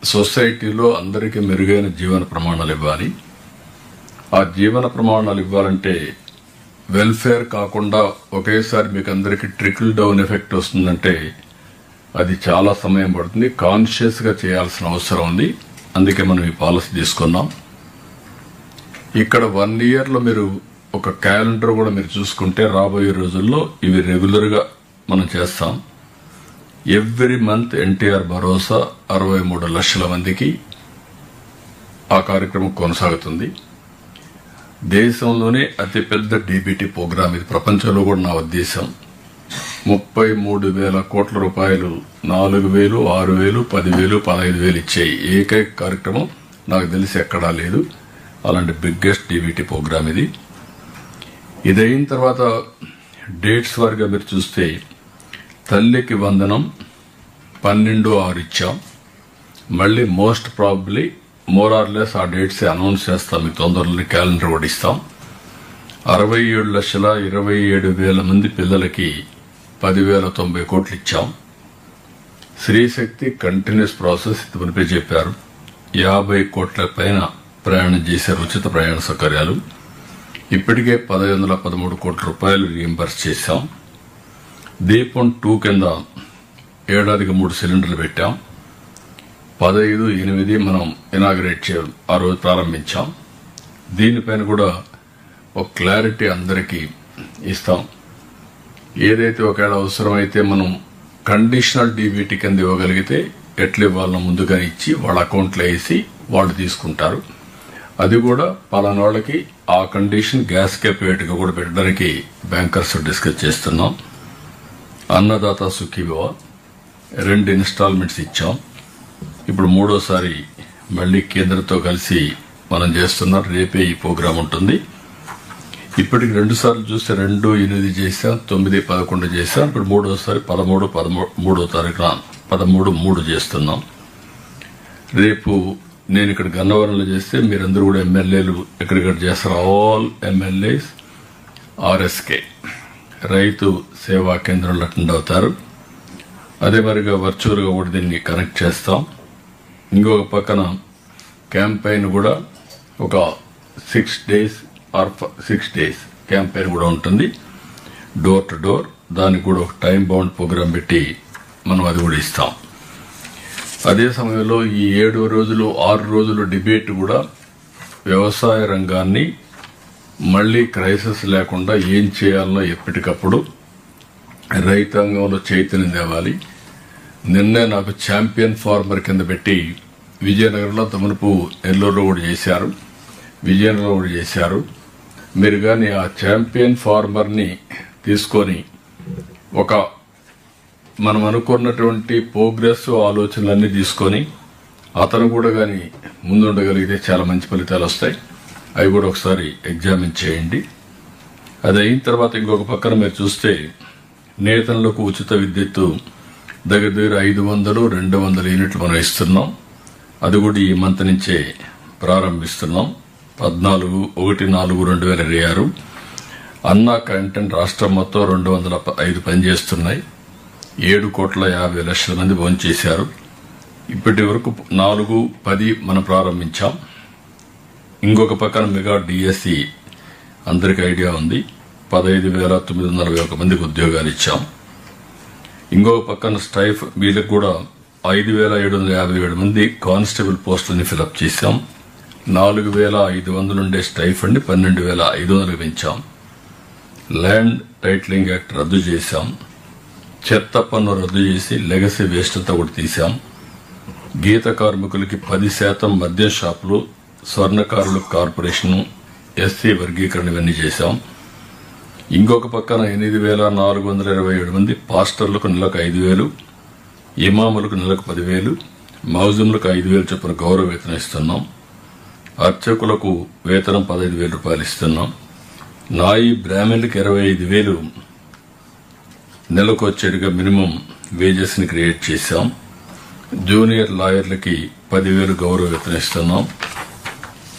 సొసైటీలో అందరికీ మెరుగైన జీవన ప్రమాణాలు ఇవ్వాలి. ఆ జీవన ప్రమాణాలు ఇవ్వాలంటే వెల్ఫేర్ కాకుండా ఒకేసారి మీకు అందరికీ ట్రికిల్ డౌన్ ఎఫెక్ట్ వస్తుందంటే అది చాలా సమయం పడుతుంది. కాన్షియస్ గా చేయాల్సిన అవసరం ఉంది. అందుకే మనం ఈ పాలసీ తీసుకున్నాం. ఇక్కడ 1 year లో మీరు ఒక క్యాలెండర్ కూడా మీరు చూసుకుంటే రాబోయే రోజుల్లో ఇవి రెగ్యులర్ గా మనం చేస్తాం. ఎవ్రీ మంత్ ఎన్టీఆర్ భరోసా 63 లక్షల మందికి ఆ కార్యక్రమం కొనసాగుతుంది. దేశంలోనే అతిపెద్ద డీబీటీ ప్రోగ్రాం ఇది. ప్రపంచంలో కూడా నా ఉద్దేశం 33,000 కోట్ల రూపాయలు 4,000, 6,000, 10,000, 15,000 ఇచ్చే ఏకైక కార్యక్రమం నాకు తెలిసి ఎక్కడా లేదు. అలాంటి బిగ్గెస్ట్ డీబీటీ ప్రోగ్రాం ఇది. ఇదైన తర్వాత డేట్స్ వారిగా మీరు చూస్తే తల్లికి వందనం 12/6 ఇచ్చాం. మళ్ళీ most probably more or less ఆ డేట్స్ అనౌన్స్ చేస్తాం. మీకు తొందరలోనే క్యాలెండర్ కూడా ఇస్తాం. 67,27,000 మంది పిల్లలకి 10,090 కోట్లు ఇచ్చాం. స్త్రీశక్తి కంటిన్యూస్ ప్రాసెస్ ఇదివరపై చెప్పారు. 50 కోట్ల పైన ప్రయాణం చేశారు ఉచిత ప్రయాణ సౌకర్యాలు. ఇప్పటికే 1,513 కోట్ల రూపాయలు రీయింబర్స్ చేశాం. దీపం 2 కింద ఏడాదికి 3 సిలిండర్లు పెట్టాం. 15/8 మనం ఇనాగరేట్ చేయాలి, ఆ రోజు ప్రారంభించాం. దీనిపైన కూడా ఒక క్లారిటీ అందరికీ ఇస్తాం. ఏదైతే ఒకవేళ అవసరమైతే మనం కండిషనల్ డీబీటీ కింద ఇవ్వగలిగితే ఎట్లా ఇవ్వాలన్నా ముందుగా ఇచ్చి వాళ్ళ అకౌంట్లో వేసి వాళ్ళు తీసుకుంటారు. అది కూడా పలానా వాళ్ళకి ఆ కండిషన్ గ్యాస్ గా కూడా పెట్టడానికి బ్యాంకర్స్ డిస్కస్ చేస్తున్నాం. అన్నదాత సుఖీభవ 2 ఇన్స్టాల్మెంట్స్ ఇచ్చాం. ఇప్పుడు 3వసారి మళ్లీ కేంద్రంతో కలిసి మనం చేస్తున్నాం. రేపే ఈ ప్రోగ్రాం ఉంటుంది. ఇప్పటికి 2 సార్లు చూస్తే 2, 8 చేశాం, 9, 11 చేశాం. ఇప్పుడు 3వసారి 13, 13వ తారీఖున 13/3 చేస్తున్నాం. రేపు నేను ఇక్కడ గన్నవరంలో చేస్తే మీరందరూ కూడా ఎమ్మెల్యేలు ఎక్కడిక్కడ చేస్తారు. ఆల్ ఎమ్మెల్యేస్ ఆర్ఎస్కే రైతు సేవా కేంద్రంలో అటెండ్ అవుతారు. అదే మరిగా వర్చువల్ గా కూడా దీన్ని కనెక్ట్ చేస్తాం. ఇంకొక పక్కన క్యాంపెయిన్ కూడా ఒక 6 days క్యాంపెయిన్ కూడా ఉంటుంది. Door to door. దానికి కూడా ఒక టైం బౌండ్ ప్రోగ్రాం పెట్టి మనం అది కూడా ఇస్తాం. అదే సమయంలో ఈ 7 రోజులు 6 రోజులు డిబేట్ కూడా వ్యవసాయ రంగాన్ని మళ్లీ క్రైసిస్ లేకుండా ఏం చేయాలనో ఎప్పటికప్పుడు రైతాంగంలో చైతన్యం తేవాలి. నిన్నే నాకు ఛాంపియన్ ఫార్మర్ కింద పెట్టి విజయనగరంలో తమనుపు నెల్లూరులో కూడా చేశారు, విజయనగరంలో కూడా చేశారు. మీరు కానీ ఆ ఛాంపియన్ ఫార్మర్ ని తీసుకొని ఒక మనం అనుకున్నటువంటి ప్రోగ్రెస్ ఆలోచనలన్నీ తీసుకొని అతను కూడా కానీ ముందుండగలిగితే చాలా మంచి ఫలితాలు వస్తాయి. అవి కూడా ఒకసారి ఎగ్జామిన్ చేయండి. అది అయిన తర్వాత ఇంకొక పక్కన మీరు చూస్తే నేతలకు ఉచిత విద్యుత్తు దగ్గర 500, 200 యూనిట్లు మనం ఇస్తున్నాం. అది కూడా ఈ మంత్ నుంచే ప్రారంభిస్తున్నాం. 14/1/2026 అన్నా కంటెంట్ రాష్ట్రం మొత్తం 205 పనిచేస్తున్నాయి. 7,50,00,000 మంది భోంచేశారు. ఇప్పటి వరకు 4/10 మనం ప్రారంభించాం. ఇంకొక పక్కన మెగా డిఎస్సి అందరికి ఐడియా ఉంది. 15,941 మందికి ఉద్యోగాలు ఇచ్చాం. ఇంకొక పక్కన స్టైఫ్ వీళ్ళకి కూడా 5,757 మంది కానిస్టేబుల్ పోస్టులని ఫిలప్ చేశాం. 4,500 ఉండే స్టైఫండ్ 12,500 పెంచాం. ల్యాండ్ టైటిలింగ్ యాక్ట్ రద్దు చేశాం. చెత్త పన్ను రద్దు చేసి లెగసీ వేస్ట్ అంతా కూడా తీశాం. గీత కార్మికులకి 10% మద్యం షాపులు, స్వర్ణకారుల కార్పొరేషన్, ఎస్సీ వర్గీకరణ ఇవన్నీ చేశాం. ఇంకొక పక్కన 8,427 మంది పాస్టర్లకు నెలకు 5,000, ఇమాములకు నెలకు 10,000, మౌజుములకు 5,000 చొప్పున గౌరవ వేతనం ఇస్తున్నాం. అర్చకులకు వేతనం 15,000 రూపాయలు ఇస్తున్నాం. నాయి బ్రాహ్మణులకు 25,000 నెలకు వచ్చేట్టుగా మినిమం వేజెస్ ని క్రియేట్ చేశాం. జూనియర్ లాయర్లకి 10,000 గౌరవ వేతనం ఇస్తున్నాం.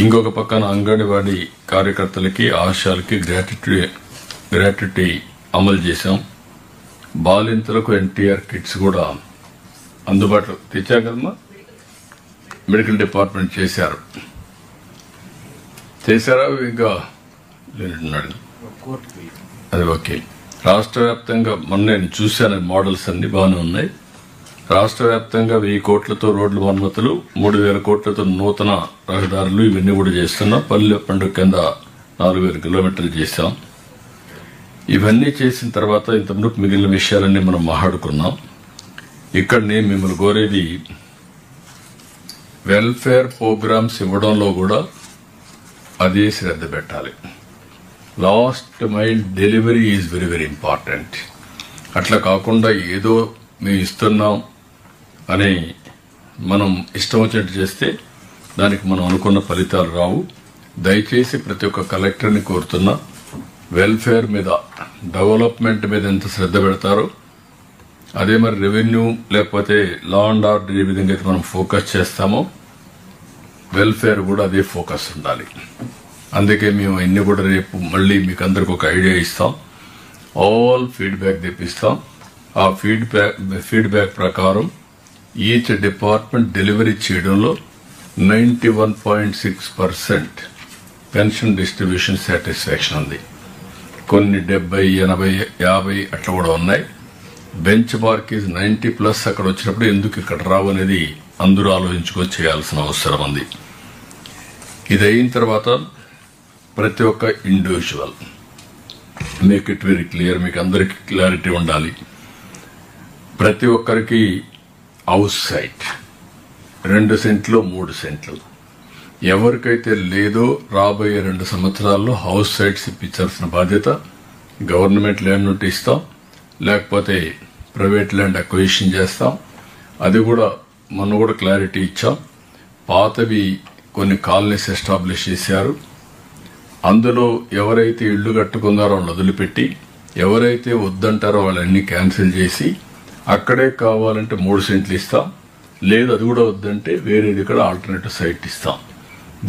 ఇంకొక పక్కన అంగన్వాడీ కార్యకర్తలకి, ఆశాలకి గ్రాట్యుటీ అమలు చేశాం. బాలింతలకు ఎన్టీఆర్ కిట్స్ కూడా అందుబాటులో తెచ్చాం కదమ్మా. మెడికల్ డిపార్ట్మెంట్ చేశారా ఇంకా లేనట్టున్నాడు. అది ఓకే. రాష్ట్ర వ్యాప్తంగా మొన్న నేను చూశాను, మోడల్స్ అన్ని బాగానే ఉన్నాయి. రాష్ట్ర వ్యాప్తంగా 1000 కోట్లతో రోడ్ల మరమ్మతులు, 3000 కోట్లతో నూతన రహదారులు ఇవన్నీ కూడా చేస్తున్నాం. పల్లె పండుగ కింద 4000 కిలోమీటర్లు చేశాం. ఇవన్నీ చేసిన తర్వాత ఇంతకుముందు మిగిలిన విషయాలన్నీ మనం మాట్లాడుకున్నాం. ఇక్కడ నేను మిమ్మల్ని కోరేది వెల్ఫేర్ ప్రోగ్రామ్స్ ఇవ్వడంలో కూడా అదే శ్రద్ధ పెట్టాలి. Last mile delivery is very very important. అట్లా కాకుండా ఏదో మేము ఇస్తున్నాం అని మనం ఇష్టం వచ్చినట్టు చేస్తే దానికి మనం అనుకున్న ఫలితాలు రావు. దయచేసి ప్రతి ఒక్క కలెక్టర్ని కోరుతున్నా, వెల్ఫేర్ మీద, డెవలప్మెంట్ మీద ఎంత శ్రద్ధ పెడతారో అదే మరి రెవెన్యూ లేకపోతే లా అండ్ ఆర్డర్ ఏ విధంగా అయితే మనం ఫోకస్ చేస్తామో వెల్ఫేర్ కూడా అదే ఫోకస్ ఉండాలి. అందుకే మేము అన్ని కూడా రేపు మళ్ళీ మీకు అందరికి ఒక ఐడియా ఇస్తాం. ఆల్ ఫీడ్బ్యాక్ తెప్పిస్తాం. ఆ ఫీడ్బ్యాక్ ప్రకారం ఈచ్ డిపార్ట్మెంట్ డెలివరీ చేయడంలో 91.6% పెన్షన్ డిస్ట్రిబ్యూషన్ సాటిస్ఫాక్షన్ ఉంది. కొన్ని 70, 80, 50 అట్లా కూడా ఉన్నాయి. Bench mark is 90+. అక్కడ వచ్చినప్పుడు ఎందుకు ఇక్కడ రావు అనేది అందరూ ఆలోచించుకొని చేయాల్సిన అవసరం ఉంది. ఇది అయిన తర్వాత ప్రతి ఒక్క individual make it very clear, మీకు అందరికీ క్లారిటీ ఉండాలి. ప్రతి ఒక్కరికి హౌస్ సైట్ 2 సెంట్లు 3 సెంట్లు ఎవరికైతే లేదో రాబోయే 2 సంవత్సరాల్లో హౌస్ సైట్స్ ఇప్పించాల్సిన బాధ్యత గవర్నమెంట్ ల్యాండ్ నుండి ఇస్తాం, లేకపోతే ప్రైవేట్ ల్యాండ్ అక్విజిషన్ చేస్తాం. అది కూడా మొన్న కూడా క్లారిటీ ఇచ్చాం. పాతవి కొన్ని కాలనీస్ ఎస్టాబ్లిష్ చేశారు. అందులో ఎవరైతే ఇళ్లు కట్టుకున్నారో వాళ్ళు వదిలిపెట్టి, ఎవరైతే వద్దంటారో వాళ్ళన్నీ క్యాన్సిల్ చేసి అక్కడే కావాలంటే 3 సెంట్లు ఇస్తాం, లేదు అది కూడా వద్దంటే వేరేది కూడా ఆల్టర్నేటివ్ సైట్ ఇస్తాం.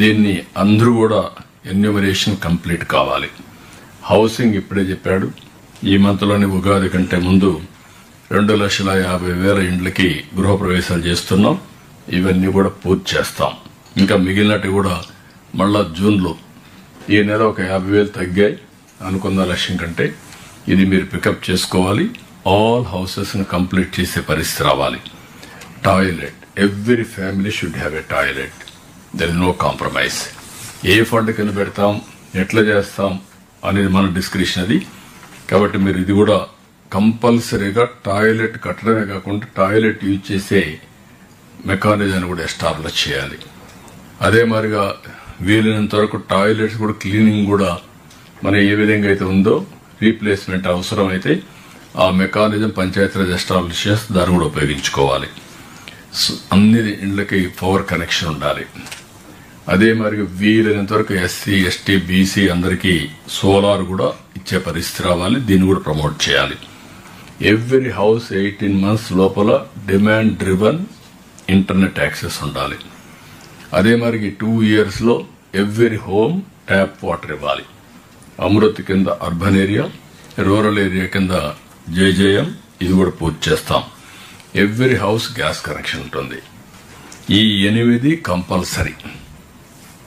దీన్ని అందరూ కూడా ఎన్యూమరేషన్ కంప్లీట్ కావాలి. హౌసింగ్ ఇప్పుడే చెప్పాడు, ఈ మంత్లోని ఉగాది కంటే ముందు 2,50,000 ఇండ్లకి గృహప్రవేశాలు చేస్తున్నాం. ఇవన్నీ కూడా పూర్తి చేస్తాం. ఇంకా మిగిలినట్టు కూడా మళ్ళా జూన్లో ఈ నెల ఒక 50,000 తగ్గాయి అనుకున్న లక్ష్యం కంటే. ఇది మీరు పికప్ చేసుకోవాలి. ఆల్ హౌసెస్ ని కంప్లీట్ చేసే పరిస్థితి రావాలి. Toilet, every family should have a toilet. There is no compromise. ఏ ఫండ్ కింద పెడతాం, ఎట్లా చేస్తాం అనేది మన డిస్కషన్ అది. కాబట్టి మీరు ఇది కూడా కంపల్సరీగా టాయిలెట్ కట్టడమే కాకుండా టాయిలెట్ యూజ్ చేసే మెకానిజాన్ని కూడా ఎస్టాబ్లిష్ చేయాలి. అదే మాదిరిగా వీలైనంత వరకు టాయిలెట్స్ కూడా క్లీనింగ్ కూడా మన ఏ విధంగా అయితే ఉందో రీప్లేస్మెంట్ అవసరం అయితే ఆ మెకానిజం పంచాయతీరాజ్ ఎస్టాబ్లిష్ చేస్తే దాన్ని కూడా ఉపయోగించుకోవాలి. అన్ని ఇండ్లకి పవర్ కనెక్షన్ ఉండాలి. అదే మరి వీలైనంత వరకు ఎస్సీ, ఎస్టీ, బీసీ అందరికీ సోలార్ కూడా ఇచ్చే పరిస్థితి రావాలి. దీన్ని కూడా ప్రమోట్ చేయాలి. ఎవ్రీ హౌస్ 18 months లోపల డిమాండ్ డ్రివన్ ఇంటర్నెట్ యాక్సెస్ ఉండాలి. అదే మరి 2 years లో ఎవ్రీ హోమ్ ట్యాప్ వాటర్ ఇవ్వాలి. అమృత్ కింద అర్బన్ ఏరియా, రూరల్ ఏరియా కింద జేజేఎం ఇది కూడా పూర్తి చేస్తాం. ఎవ్రీ హౌస్ గ్యాస్ కనెక్షన్ ఉంటుంది. ఈ 8 కంపల్సరీ.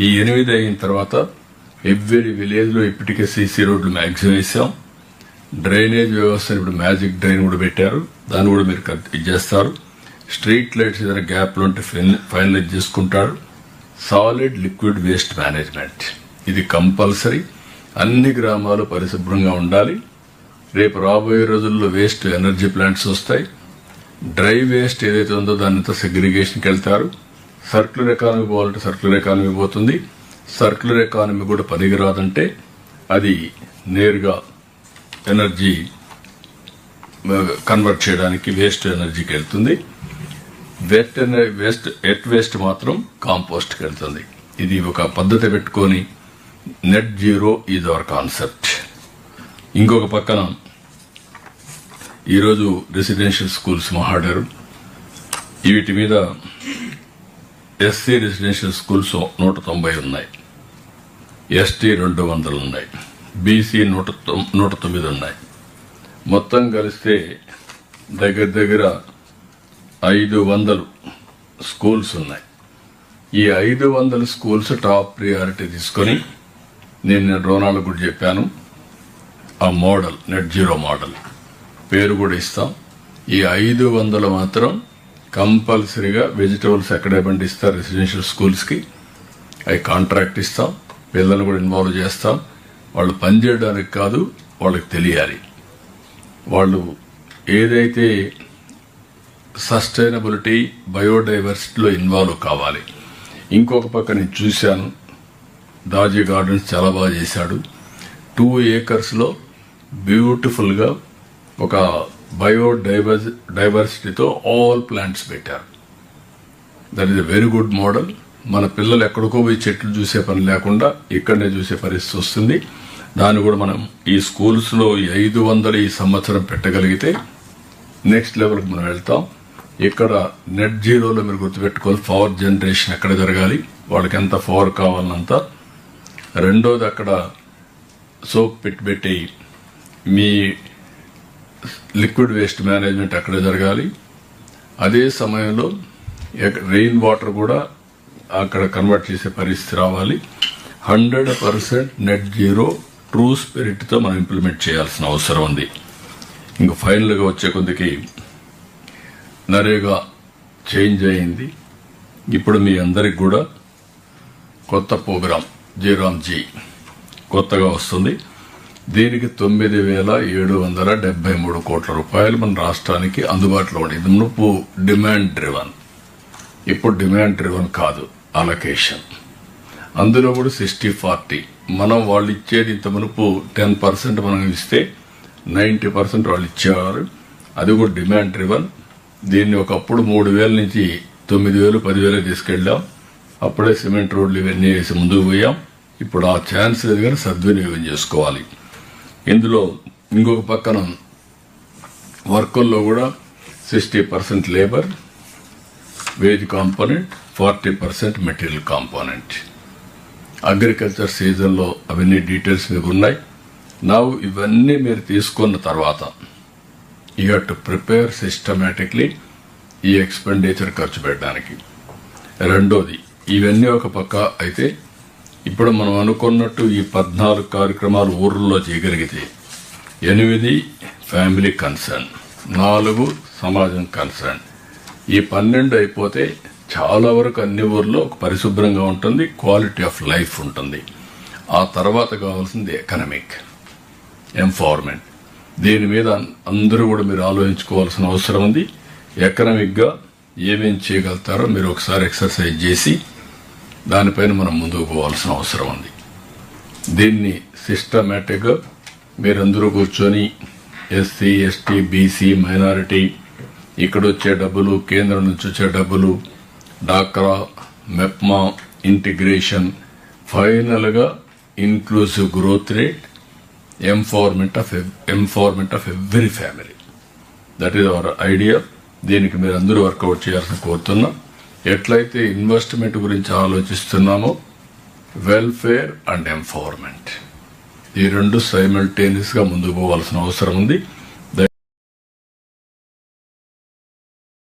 ఈ 8 అయిన తర్వాత ఎవ్రీ విలేజ్ లో ఇప్పటికే సీసీ రోడ్లు మ్యాక్సిమం వేసాం. డ్రైనేజ్ వ్యవస్థను ఇప్పుడు మ్యాజిక్ డ్రైన్ కూడా పెట్టారు, దాన్ని కూడా మీరు చేస్తారు. స్ట్రీట్ లైట్స్ ఏదైనా గ్యాప్లు ఉంటే ఫైనలైజ్ చేసుకుంటారు. సాలిడ్ లిక్విడ్ వేస్ట్ మేనేజ్మెంట్ ఇది కంపల్సరీ. అన్ని గ్రామాలు పరిశుభ్రంగా ఉండాలి. రేపు రాబోయే రోజుల్లో వేస్ట్ ఎనర్జీ ప్లాంట్స్ వస్తాయి. డ్రై వేస్ట్ ఏదైతే ఉందో దానితో సెగ్రిగేషన్కి వెళ్తారు. సర్క్యులర్ ఎకానమీ పోవాలంటే సర్క్యులర్ ఎకానమీ పోతుంది. సర్క్యులర్ ఎకానమీ కూడా పనికిరాదంటే అది నేరుగా ఎనర్జీ కన్వర్ట్ చేయడానికి వేస్ట్ ఎనర్జీకి వెళ్తుంది. ఎట్ వేస్ట్ మాత్రం కాంపోస్ట్కి వెళ్తుంది. ఇది ఒక పద్ధతి పెట్టుకొని net zero is our concept. ఇంకొక పక్కన ఈరోజు రెసిడెన్షియల్ స్కూల్స్ మాట్లాడారు. వీటి మీద ఎస్సీ రెసిడెన్షియల్ స్కూల్స్ 190 ఉన్నాయి, ఎస్టీ 200 ఉన్నాయి, బీసీ 109 ఉన్నాయి. మొత్తం కలిస్తే దగ్గర 500 స్కూల్స్ ఉన్నాయి. ఈ 500 స్కూల్స్ టాప్ ప్రియారిటీ తీసుకొని నేను రోనాల్డ్ కూడా చెప్పాను, ఆ మోడల్ నెట్ జీరో మోడల్ పేరు కూడా ఇస్తాం. ఈ 500 మాత్రం కంపల్సరీగా వెజిటబుల్స్ ఎక్కడే పండిస్తారు రెసిడెన్షియల్ స్కూల్స్కి, అవి కాంట్రాక్ట్ ఇస్తాం. పిల్లల్ని కూడా ఇన్వాల్వ్ చేస్తాం. వాళ్ళు పనిచేయడానికి కాదు, వాళ్ళకి తెలియాలి. వాళ్ళు ఏదైతే సస్టైనబిలిటీ బయోడైవర్సిటీలో ఇన్వాల్వ్ కావాలి. ఇంకొక పక్క నేను చూశాను, దాజీ గార్డెన్స్ చాలా బాగా చేశాడు. 2 acres బ్యూటిఫుల్గా ఒక బయోడైవర్సిటీతో ఆల్ ప్లాంట్స్ పెట్టారు. That is a very good model. మన పిల్లలు ఎక్కడికో పోయి చెట్లు చూసే పని లేకుండా ఇక్కడనే చూసే పరిస్థితి వస్తుంది. దాన్ని కూడా మనం ఈ స్కూల్స్లో 500 ఈ సంవత్సరం పెట్టగలిగితే నెక్స్ట్ లెవెల్కి మనం వెళ్తాం. ఇక్కడ నెట్ జీరోలో మీరు గుర్తుపెట్టుకోవాలి, పవర్ జనరేషన్ ఎక్కడ జరగాలి, వాళ్ళకి ఎంత పవర్ కావాలన్నంత. రెండోది అక్కడ సోప్ పెట్టి మీ లిక్విడ్ వేస్ట్ మేనేజ్మెంట్ అక్కడ జరగాలి. అదే సమయంలో రెయిన్ వాటర్ కూడా అక్కడ కన్వర్ట్ చేసే పరిస్థితి రావాలి. 100% నెట్ జీరో ట్రూ స్పిరిట్తో మనం ఇంప్లిమెంట్ చేయాల్సిన అవసరం ఉంది. ఇంకా ఫైనల్గా వచ్చే కొద్దికి నరేగా చేంజ్ అయింది. ఇప్పుడు మీ అందరికి కూడా కొత్త ప్రోగ్రాం జయరామ్జీ కొత్తగా వస్తుంది. దీనికి 9,773 కోట్ల రూపాయలు మన రాష్ట్రానికి అందుబాటులో ఉంది. ఇది మునుపు డిమాండ్ డ్రివన్, ఇప్పుడు డిమాండ్ డ్రివన్ కాదు, అలొకేషన్. అందులో కూడా 60-40 మనం వాళ్ళు ఇచ్చేది ఇంత మునుపు 10% మనం ఇస్తే 90% వాళ్ళు ఇచ్చేవారు. అది కూడా డిమాండ్ డ్రివన్. దీన్ని ఒకప్పుడు 3,000 నుంచి 9,000, 10,000 తీసుకెళ్ళాం. అప్పుడే సిమెంట్ రోడ్లు ఇవన్నీ వేసి ముందుకు పోయాం. ఇప్పుడు ఆ ఛాన్స్ లేదు, కానీ సద్వినియోగం చేసుకోవాలి. ఇందులో ఇంకొక పక్కన వర్కుల్లో కూడా 60% labour wage component, 40% material component. Agriculture సీజన్లో అవన్నీ డీటెయిల్స్ మీకు ఉన్నాయి. ఇవన్నీ మీరు తీసుకున్న తర్వాత you have to prepare systematically ఈ ఎక్స్పెండిచర్ ఖర్చు పెట్టడానికి. రెండోది, ఇవన్నీ ఒక పక్క అయితే ఇప్పుడు మనం అనుకున్నట్టు ఈ 14 కార్యక్రమాలు ఊర్లలో చేయగలిగితే 8 ఫ్యామిలీ కన్సర్న్, 4 సమాజం కన్సర్న్, ఈ 12 అయిపోతే చాలా వరకు అన్ని ఊర్లో ఒక పరిశుభ్రంగా ఉంటుంది, క్వాలిటీ ఆఫ్ లైఫ్ ఉంటుంది. ఆ తర్వాత కావాల్సింది ఎకనామిక్ ఎంపవర్మెంట్. దీని మీద అందరూ కూడా మీరు ఆలోచించుకోవాల్సిన అవసరం ఉంది. ఎకనామిక్గా ఏమేం చేయగలుగుతారో మీరు ఒకసారి ఎక్సర్సైజ్ చేసి దానిపైన మనం ముందుకు పోవాల్సిన అవసరం ఉంది. దీన్ని సిస్టమేటిక్గా మీరందరూ కూర్చొని ఎస్సీ, ఎస్టీ, బీసీ, మైనారిటీ, ఇక్కడ వచ్చే డబ్బులు, కేంద్రం నుంచి వచ్చే డబ్బులు, డాక్రా, మెప్మా, ఇంటిగ్రేషన్, ఫైనల్గా inclusive growth rate, empowerment of every family. That is our idea. దీనికి మీరు అందరూ వర్కౌట్ చేయాల్సిన కోరుతున్నాం. ఎట్లయితే ఇన్వెస్ట్మెంట్ గురించి ఆలోచిస్తున్నామో వెల్ఫేర్ అండ్ ఎంపవర్మెంట్, ఈ రెండు సైమల్టేనియస్గా ముందుకు పోవాల్సిన అవసరం ఉంది.